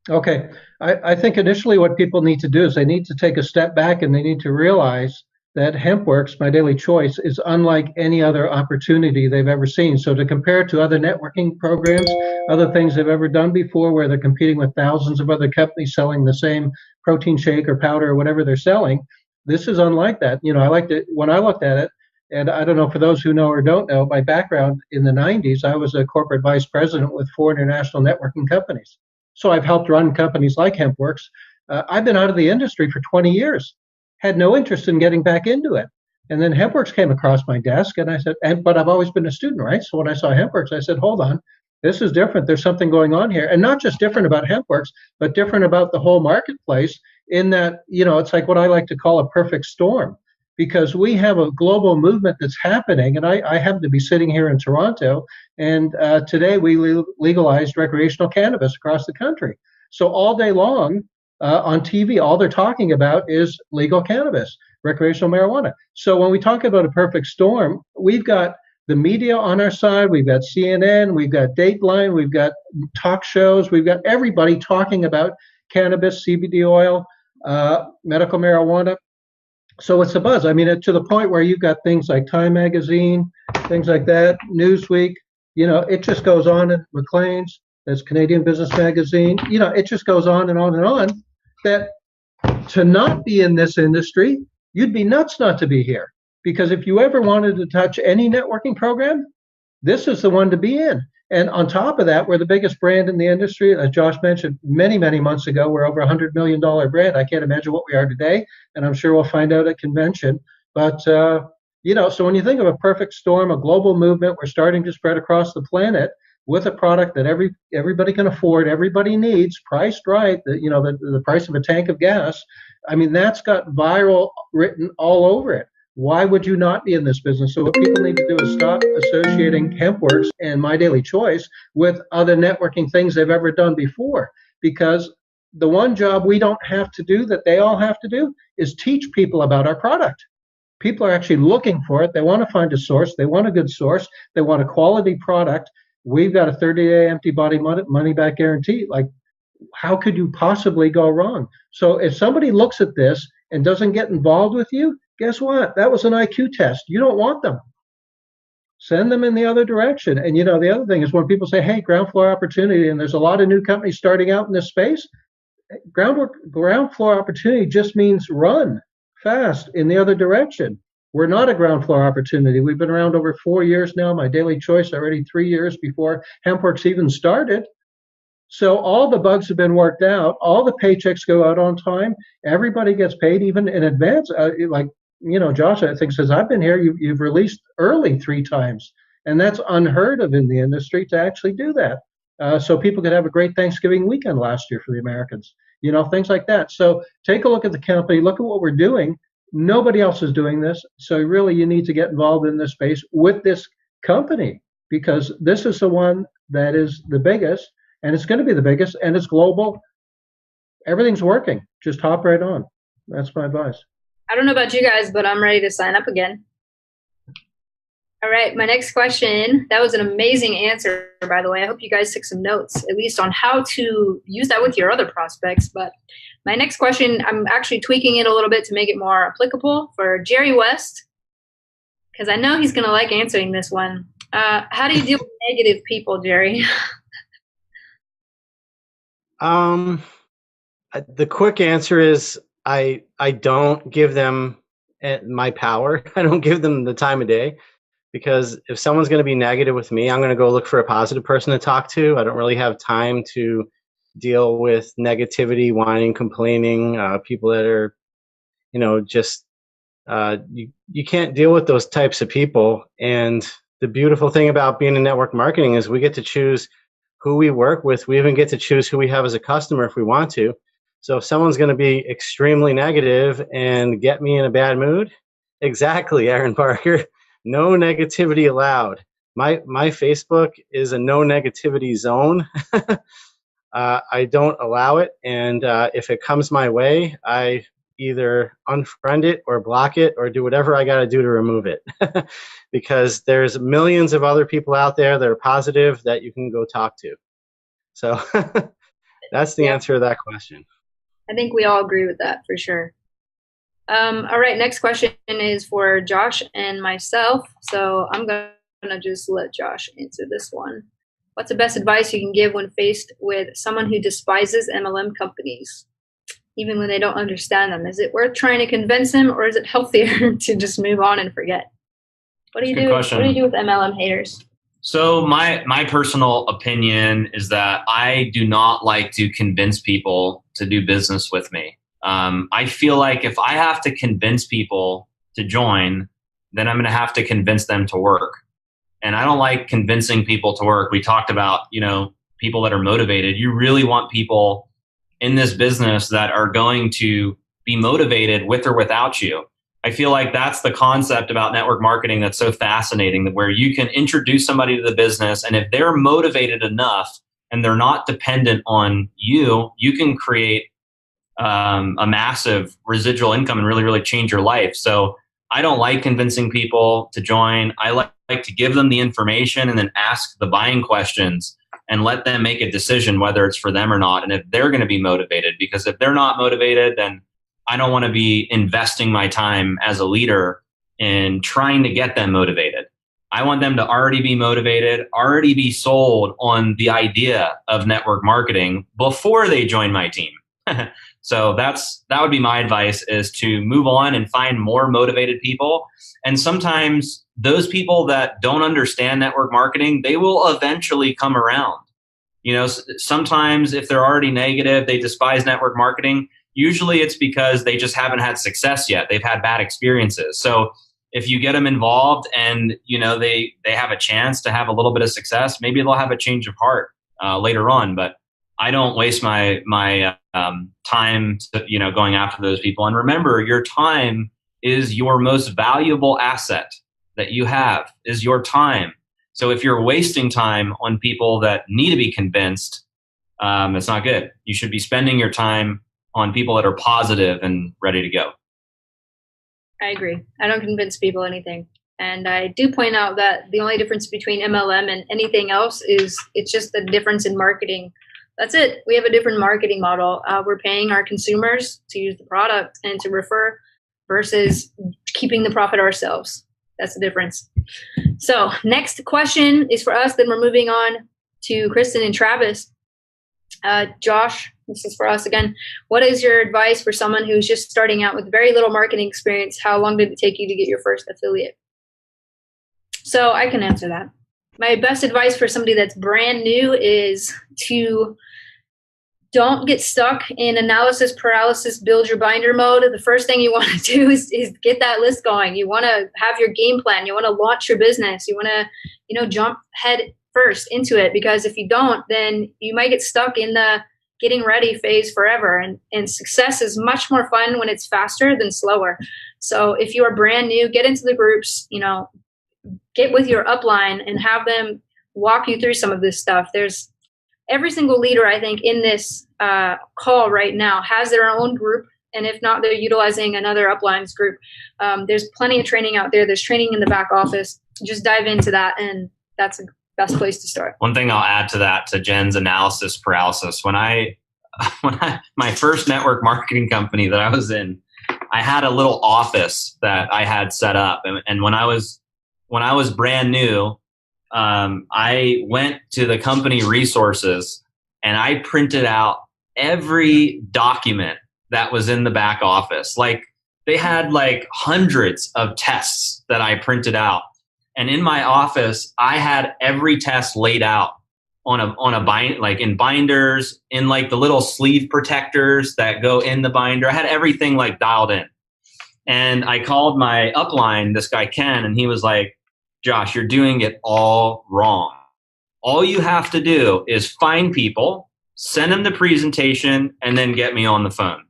Okay. I think initially what people need to do is they need to take a step back and they need to realize that HempWorks, My Daily Choice, is unlike any other opportunity they've ever seen. So to compare it to other networking programs, other things they've ever done before where they're competing with thousands of other companies selling the same protein shake or powder or whatever they're selling, this is unlike that. I liked it when I looked at it. And I don't know, for those who know or don't know, my background in the 90s, I was a corporate vice president with 4 international networking companies. So I've helped run companies like HempWorks. I've been out of the industry for 20 years, had no interest in getting back into it. And then HempWorks came across my desk and I said, but I've always been a student, right? So when I saw HempWorks, I said, hold on, this is different. There's something going on here. And not just different about HempWorks, but different about the whole marketplace in that, it's like what I like to call a perfect storm, because we have a global movement that's happening. And I happen to be sitting here in Toronto, and today we legalized recreational cannabis across the country. So all day long on TV, all they're talking about is legal cannabis, recreational marijuana. So when we talk about a perfect storm, we've got the media on our side, we've got CNN, we've got Dateline, we've got talk shows, we've got everybody talking about cannabis, CBD oil, medical marijuana. So it's a buzz. I mean, to the point where you've got things like Time Magazine, things like that, Newsweek, it just goes on, and Maclean's, that's Canadian Business Magazine, it just goes on and on and on, that to not be in this industry, you'd be nuts not to be here. Because if you ever wanted to touch any networking program, this is the one to be in. And on top of that, we're the biggest brand in the industry. As Josh mentioned many, many months ago, we're over $100 million brand. I can't imagine what we are today, and I'm sure we'll find out at convention. But, so when you think of a perfect storm, a global movement, we're starting to spread across the planet with a product that everybody can afford, everybody needs, priced right, the price of a tank of gas. I mean, that's got viral written all over it. Why would you not be in this business? So what people need to do is stop associating HempWorks and My Daily Choice with other networking things they've ever done before. Because the one job we don't have to do that they all have to do is teach people about our product. People are actually looking for it. They want to find a source. They want a good source. They want a quality product. We've got a 30-day empty body money back guarantee. Like, how could you possibly go wrong? So if somebody looks at this and doesn't get involved with you, guess what? That was an IQ test. You don't want them. Send them in the other direction. And the other thing is when people say, hey, ground floor opportunity, and there's a lot of new companies starting out in this space, ground floor opportunity just means run fast in the other direction. We're not a ground floor opportunity. We've been around over 4 years now. My Daily Choice already 3 years before HempWorks even started. So all the bugs have been worked out. All the paychecks go out on time. Everybody gets paid even in advance. Josh, I think, says, I've been here. You've released early 3 times. And that's unheard of in the industry to actually do that. So people could have a great Thanksgiving weekend last year for the Americans. Things like that. So take a look at the company. Look at what we're doing. Nobody else is doing this. So really you need to get involved in this space with this company, because this is the one that is the biggest, and it's going to be the biggest, and it's global. Everything's working. Just hop right on. That's my advice. I don't know about you guys, but I'm ready to sign up again. All right, my next question. That was an amazing answer, by the way. I hope you guys took some notes, at least on how to use that with your other prospects. But my next question, I'm actually tweaking it a little bit to make it more applicable for Jerry West, because I know he's going to like answering this one. How do you deal with negative people, Jerry? The quick answer is I don't give them my power. I don't give them the time of day, because if someone's going to be negative with me, I'm going to go look for a positive person to talk to. I don't really have time to deal with negativity, whining, complaining, people that are, just you can't deal with those types of people. And the beautiful thing about being in network marketing is we get to choose who we work with. We even get to choose who we have as a customer if we want to. So if someone's going to be extremely negative and get me in a bad mood, exactly, Aaron Parker, no negativity allowed. My Facebook is a no negativity zone. I don't allow it. And if it comes my way, I either unfriend it or block it or do whatever I got to do to remove it. Because there's millions of other people out there that are positive that you can go talk to. So that's the answer to that question. I think we all agree with that for sure. All right, next question is for Josh and myself. So I'm going to just let Josh answer this one. What's the best advice you can give when faced with someone who despises MLM companies, even when they don't understand them? Is it worth trying to convince them, or is it healthier to just move on and forget? What do you do? What do you do with MLM haters? So my personal opinion is that I do not like to convince people to do business with me. I feel like if I have to convince people to join, then I'm going to have to convince them to work. And I don't like convincing people to work. We talked about, people that are motivated. You really want people in this business that are going to be motivated with or without you. I feel like that's the concept about network marketing that's so fascinating, where you can introduce somebody to the business, and if they're motivated enough and they're not dependent on you, you can create a massive residual income and really, really change your life. So I don't like convincing people to join. I like to give them the information and then ask the buying questions and let them make a decision whether it's for them or not, and if they're going to be motivated. Because if they're not motivated, then I don't want to be investing my time as a leader in trying to get them motivated. I want them to already be motivated, already be sold on the idea of network marketing before they join my team. So that would be my advice, is to move on and find more motivated people. And sometimes those people that don't understand network marketing, they will eventually come around. Sometimes if they're already negative, they despise network marketing. Usually it's because they just haven't had success yet. They've had bad experiences. So if you get them involved and, they have a chance to have a little bit of success, maybe they'll have a change of heart later on. But I don't waste my time, going after those people. And remember, your time is your most valuable asset that you have, is your time. So if you're wasting time on people that need to be convinced, it's not good. You should be spending your time on people that are positive and ready to go. I agree. I don't convince people anything. And I do point out that the only difference between MLM and anything else is it's just the difference in marketing. That's it. We have a different marketing model. We're paying our consumers to use the product and to refer versus keeping the profit ourselves. That's the difference. So next question is for us. Then we're moving on to Kristen and Travis. Josh, this is for us again. What is your advice for someone who's just starting out with very little marketing experience? How long did it take you to get your first affiliate? So I can answer that. My best advice for somebody that's brand new is to don't get stuck in analysis paralysis, build your binder mode. The first thing you want to do is get that list going. You want to have your game plan. You want to launch your business. You want to, jump head first into it, because if you don't, then you might get stuck in the getting ready phase forever. And success is much more fun when it's faster than slower. So if you are brand new, get into the groups, get with your upline and have them walk you through some of this stuff. There's every single leader, I think, in this call right now has their own group. And if not, they're utilizing another upline's group. There's plenty of training out there. There's training in the back office. Just dive into that, and that's the best place to start. One thing I'll add to that, to Jen's analysis paralysis, when I my first network marketing company that I was in, I had a little office that I had set up. And when I was brand new, I went to the company resources and I printed out every document that was in the back office. Like, they had like hundreds of tests that I printed out. And in my office, I had every test laid out. on a bind, like in binders, in like the little sleeve protectors that go in the binder. I had everything like dialed in. And I called my upline, this guy Ken, and he was like, Josh, you're doing it all wrong. All you have to do is find people, send them the presentation, and then get me on the phone.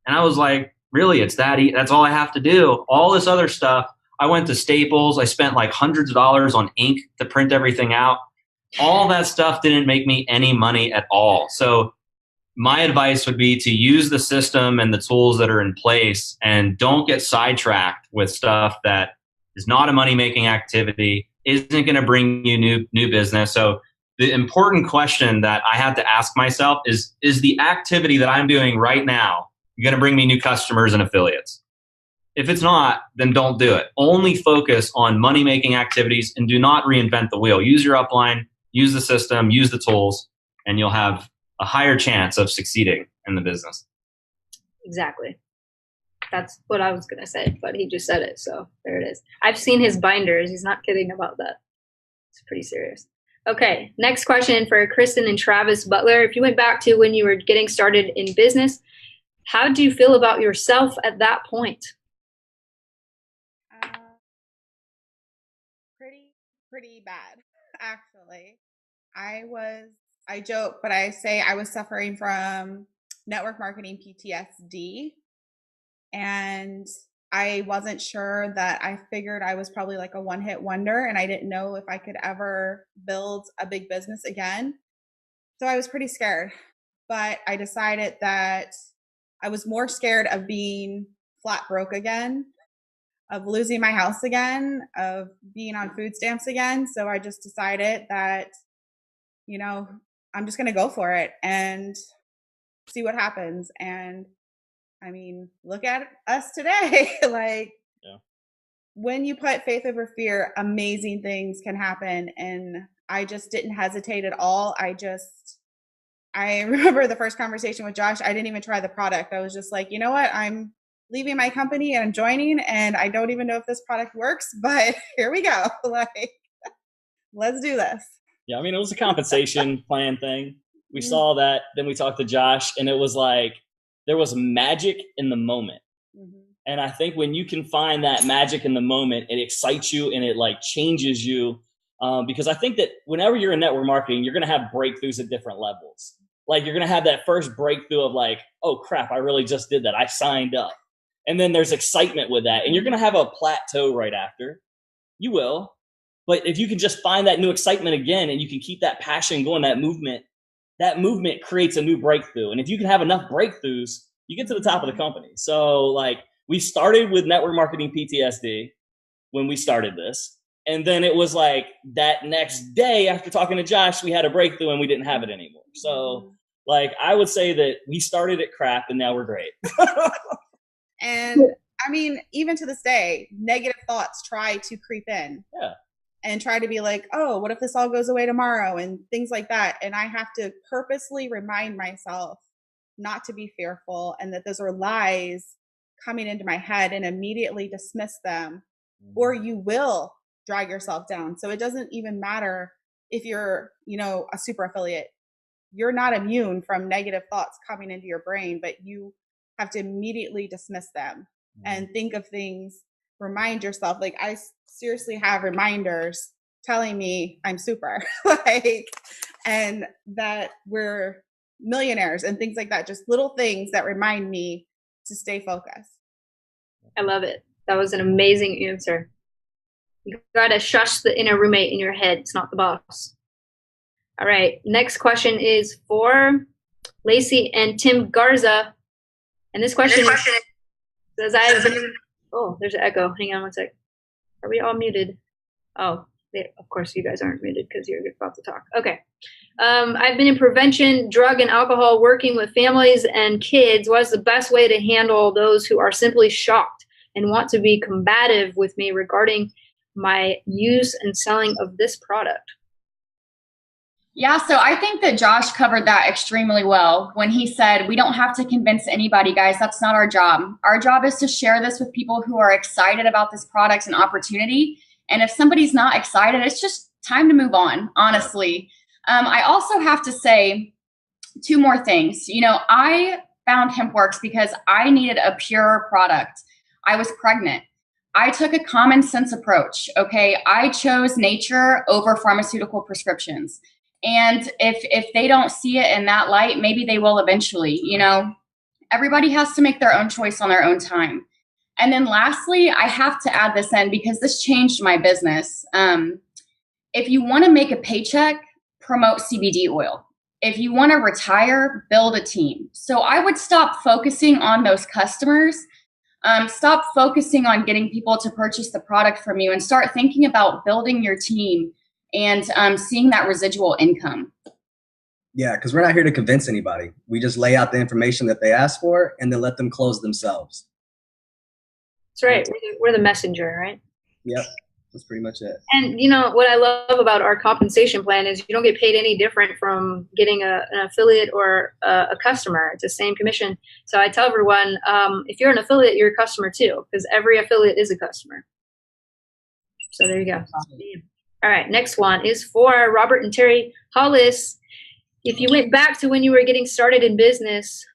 And I was like, really, it's that easy? That's all I have to do? All this other stuff. I went to Staples. I spent like hundreds of dollars on ink to print everything out. All that stuff didn't make me any money at all. So my advice would be to use the system and the tools that are in place, and don't get sidetracked with stuff that is not a money-making activity, isn't going to bring you new business. So the important question that I had to ask myself is the activity that I'm doing right now going to bring me new customers and affiliates? If it's not, then don't do it. Only focus on money-making activities and do not reinvent the wheel. Use your upline, use the system, use the tools, and you'll have a higher chance of succeeding in the business. Exactly. That's what I was going to say, but he just said it. So there it is. I've seen his binders. He's not kidding about that. It's pretty serious. Okay. Next question for Kristen and Travis Butler. If you went back to when you were getting started in business, how do you feel about yourself at that point? Pretty bad, actually. I joke, but I say I was suffering from network marketing PTSD. And I wasn't sure that I figured I was probably like a one-hit wonder, and I didn't know if I could ever build a big business again. So I was pretty scared, but I decided that I was more scared of being flat broke again, of losing my house again, of being on food stamps again. So I just decided that, I'm just going to go for it and see what happens. And I mean, look at us today. When you put faith over fear, amazing things can happen. And I just didn't hesitate at all. I remember the first conversation with Josh, I didn't even try the product. I was just like, you know what? I'm leaving my company and I'm joining, and I don't even know if this product works, but here we go. Let's do this. Yeah. I mean, it was a compensation plan thing. We saw that. Then we talked to Josh, and it was like, there was magic in the moment. Mm-hmm. And I think when you can find that magic in the moment, it excites you and it changes you. Because I think that whenever you're in network marketing, you're going to have breakthroughs at different levels. You're going to have that first breakthrough of oh crap, I really just did that. I signed up. And then there's excitement with that. And you're going to have a plateau right after. You will. But if you can just find that new excitement again, and you can keep that passion going, that movement creates a new breakthrough. And if you can have enough breakthroughs, you get to the top of the company. So we started with network marketing PTSD when we started this. And then it was that next day after talking to Josh, we had a breakthrough and we didn't have it anymore. So I would say that we started at crap and now we're great. And I mean, even to this day, negative thoughts try to creep in. Yeah. And try to be like, oh, what if this all goes away tomorrow, and things like that. And I have to purposely remind myself not to be fearful, and that those are lies coming into my head, and immediately dismiss them, or you will drag yourself down. So it doesn't even matter if you're, a super affiliate. You're not immune from negative thoughts coming into your brain, but you have to immediately dismiss them and think of things. Remind yourself, I seriously have reminders telling me I'm super, and that we're millionaires and things like that. Just little things that remind me to stay focused. I love it. That was an amazing answer. You got to shush the inner roommate in your head. It's not the boss. All right. Next question is for Lacey and Tim Garza. And this question says, oh, there's an echo. Hang on one sec. Are we all muted? Oh, of course you guys aren't muted because you're about to talk. Okay. I've been in prevention, drug and alcohol, working with families and kids. What is the best way to handle those who are simply shocked and want to be combative with me regarding my use and selling of this product? Yeah, so I think that Josh covered that extremely well when he said, we don't have to convince anybody, guys. That's not our job. Our job is to share this with people who are excited about this product and opportunity. And if somebody's not excited, it's just time to move on, honestly. I also have to say 2 more things. You know, I found HempWorks because I needed a pure product. I was pregnant. I took a common sense approach. Okay. I chose nature over pharmaceutical prescriptions. And if they don't see it in that light, maybe they will eventually. You know, everybody has to make their own choice on their own time. And then lastly, I have to add this in because this changed my business. If you want to make a paycheck, promote CBD oil. If you want to retire, build a team. So I would stop focusing on those customers. Stop focusing on getting people to purchase the product from you and start thinking about building your team and seeing that residual income. Yeah, because we're not here to convince anybody. We just lay out the information that they ask for and then let them close themselves. That's right. We're the messenger, right? Yep, that's pretty much it. And you know what I love about our compensation plan is you don't get paid any different from getting an affiliate or a customer. It's the same commission. So I tell everyone, if you're an affiliate, you're a customer too, because every affiliate is a customer. So there you go. All right, next one is for Robert and Terry Hollis. If you went back to when you were getting started in business,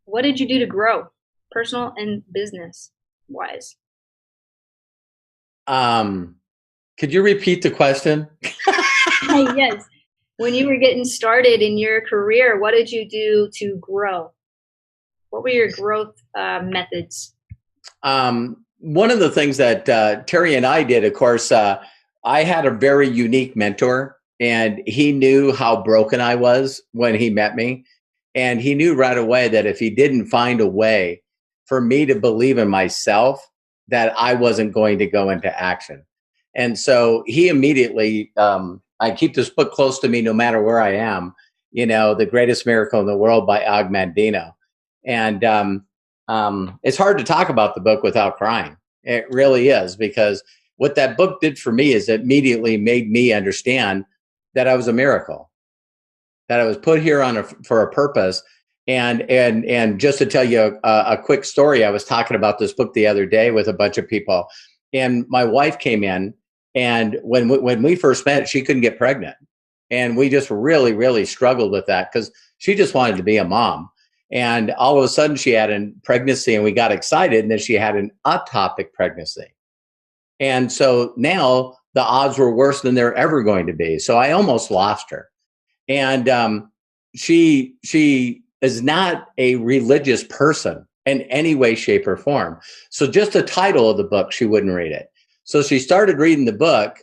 what did you do to grow, personal and business wise? Could you repeat the question? Yes. When you were getting started in your career, what did you do to grow? What were your growth methods? One of the things that Terry and I did, of course, I had a very unique mentor, and he knew how broken I was when he met me. And he knew right away that if he didn't find a way for me to believe in myself, that I wasn't going to go into action. And so he immediately, I keep this book close to me no matter where I am, you know, The Greatest Miracle in the World by Og Mandino. And it's hard to talk about the book without crying. It really is, because what that book did for me is it immediately made me understand that I was a miracle, that I was put here for a purpose. And just to tell you a quick story, I was talking about this book the other day with a bunch of people, and my wife came in, and when we first met, she couldn't get pregnant. And we just really, really struggled with that because she just wanted to be a mom. And all of a sudden she had a pregnancy, and we got excited, and then she had an ectopic pregnancy. And so now the odds were worse than they're ever going to be. So I almost lost her. And she is not a religious person in any way, shape, or form. So just the title of the book, she wouldn't read it. So she started reading the book,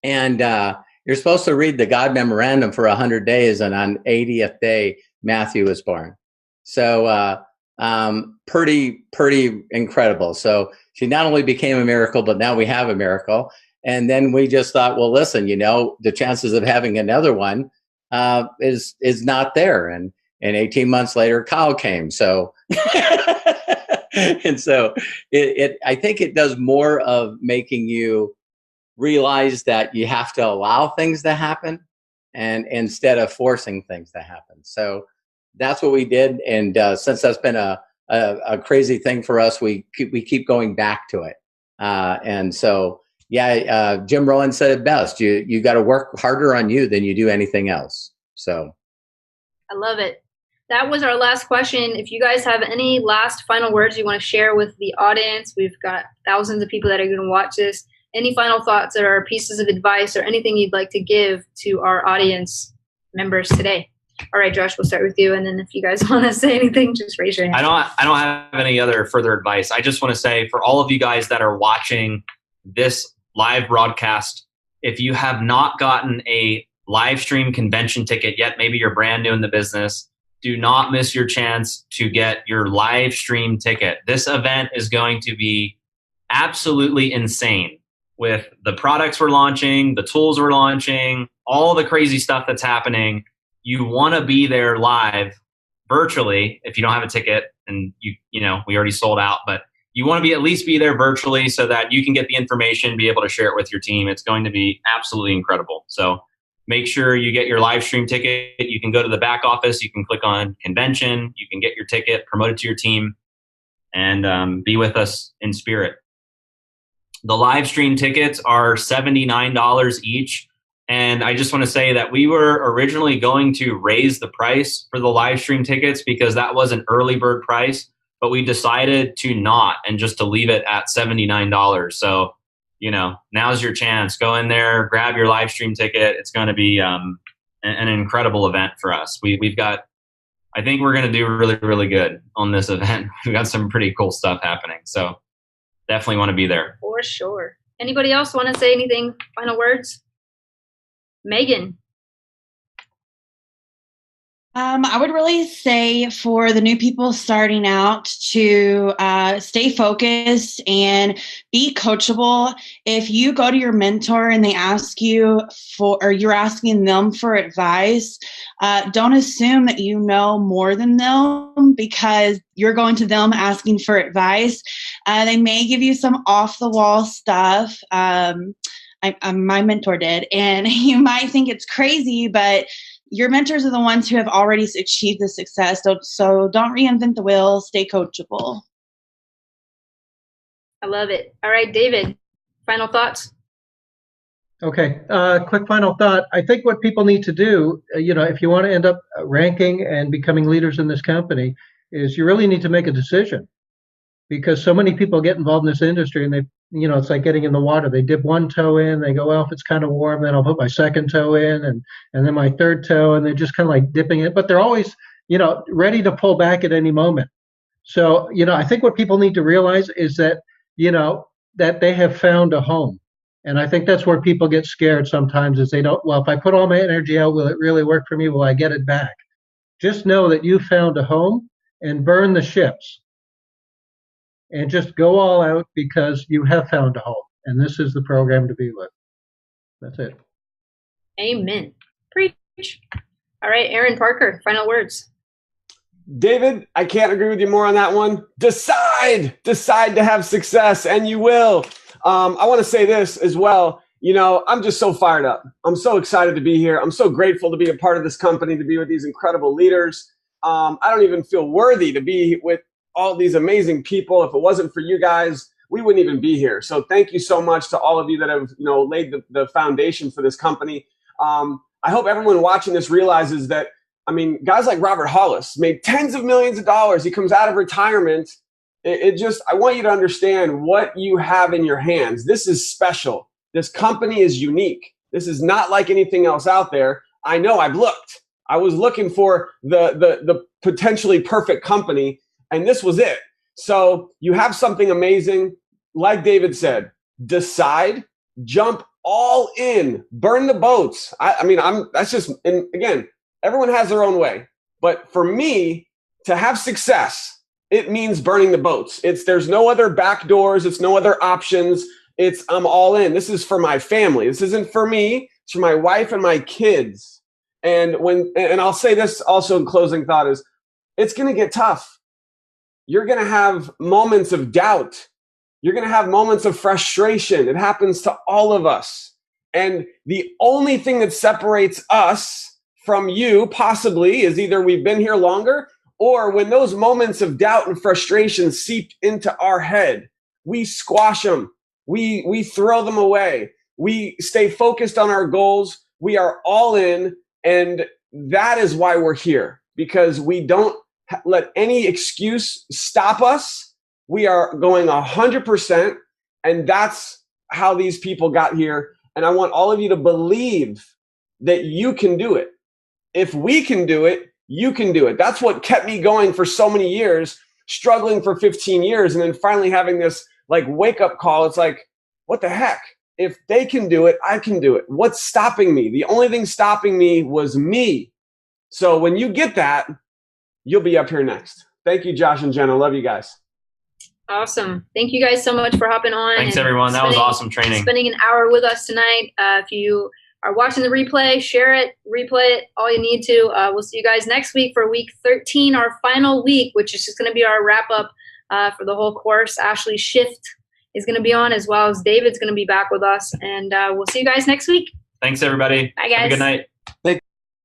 and you're supposed to read the God Memorandum for 100 days, and on 80th day, Matthew was born. So pretty incredible. So she not only became a miracle, but now we have a miracle. And then we just thought, well, listen, you know, the chances of having another one is not there. And 18 months later, Kyle came. So, and so I think it does more of making you realize that you have to allow things to happen, and instead of forcing things to happen. So that's what we did. And since that's been a crazy thing for us, we keep going back to it. And so, yeah, Jim Rohn said it best. You got to work harder on you than you do anything else. So I love it. That was our last question. If you guys have any last final words you want to share with the audience, we've got thousands of people that are going to watch this. Any final thoughts or pieces of advice or anything you'd like to give to our audience members today? All right, Josh, we'll start with you. And then if you guys want to say anything, just raise your hand. I don't have any other further advice. I just want to say, for all of you guys that are watching this live broadcast, if you have not gotten a live stream convention ticket yet, maybe you're brand new in the business, do not miss your chance to get your live stream ticket. This event is going to be absolutely insane with the products we're launching, the tools we're launching, all the crazy stuff that's happening. You want to be there live virtually if you don't have a ticket, and you know, we already sold out, but you want to at least be there virtually so that you can get the information, be able to share it with your team. It's going to be absolutely incredible. So make sure you get your live stream ticket. You can go to the back office. You can click on convention. You can get your ticket, promote it to your team, and be with us in spirit. The live stream tickets are $79 each. And I just want to say that we were originally going to raise the price for the live stream tickets because that was an early bird price, but we decided to not and just to leave it at $79. So, now's your chance. Go in there, grab your live stream ticket. It's going to be an incredible event for us. I think we're going to do really, really good on this event. We've got some pretty cool stuff happening. So definitely want to be there. For sure. Anybody else want to say anything? Final words? Megan. I would really say for the new people starting out to stay focused and be coachable. If you go to your mentor and they ask you or you're asking them for advice, don't assume that you know more than them because you're going to them asking for advice. They may give you some off the wall stuff. My mentor did, and you might think it's crazy, but your mentors are the ones who have already achieved the success. So don't reinvent the wheel. Stay coachable. I love it. All right, David, final thoughts? Okay. Quick final thought. I think what people need to do, if you want to end up ranking and becoming leaders in this company, is you really need to make a decision. Because so many people get involved in this industry and they, it's like getting in the water. They dip one toe in, they go, well, if it's kind of warm, then I'll put my second toe in and then my third toe, and they're just kind of like dipping it. But they're always, ready to pull back at any moment. So, I think what people need to realize is that, that they have found a home. And I think that's where people get scared sometimes is they don't, well, if I put all my energy out, will it really work for me? Will I get it back? Just know that you found a home and burn the ships. And just go all out because you have found a home. And this is the program to be with. That's it. Amen. Preach. All right, Aaron Parker, final words. David, I can't agree with you more on that one. Decide to have success, and you will. I want to say this as well. I'm just so fired up. I'm so excited to be here. I'm so grateful to be a part of this company, to be with these incredible leaders. I don't even feel worthy to be with all these amazing people. If it wasn't for you guys, we wouldn't even be here. So thank you so much to all of you that have, laid the foundation for this company. I hope everyone watching this realizes that, guys like Robert Hollis made tens of millions of dollars. He comes out of retirement. I want you to understand what you have in your hands. This is special. This company is unique. This is not like anything else out there. I know I've looked. I was looking for the potentially perfect company, and this was it. So you have something amazing. Like David said, decide, jump all in, burn the boats. And again, everyone has their own way. But for me, to have success, it means burning the boats. There's no other back doors. It's no other options. I'm all in. This is for my family. This isn't for me. It's for my wife and my kids. And I'll say this also in closing thought is, it's going to get tough. You're going to have moments of doubt. You're going to have moments of frustration. It happens to all of us. And the only thing that separates us from you possibly is either we've been here longer, or when those moments of doubt and frustration seep into our head, we squash them. We throw them away. We stay focused on our goals. We are all in. And that is why we're here, because we don't let any excuse stop us. We are going 100%. And that's how these people got here. And I want all of you to believe that you can do it. If we can do it, you can do it. That's what kept me going for so many years, struggling for 15 years. And then finally having this wake up call. It's like, what the heck? If they can do it, I can do it. What's stopping me? The only thing stopping me was me. So when you get that, you'll be up here next. Thank you, Josh and Jenna. Love you guys. Awesome. Thank you guys so much for hopping on. Thanks, everyone. That was awesome training. Spending an hour with us tonight. If you are watching the replay, share it, replay it, all you need to. We'll see you guys next week for week 13, our final week, which is just going to be our wrap up for the whole course. Ashley Shift is going to be on, as well as David's going to be back with us. And we'll see you guys next week. Thanks, everybody. Bye, guys. Have a good night.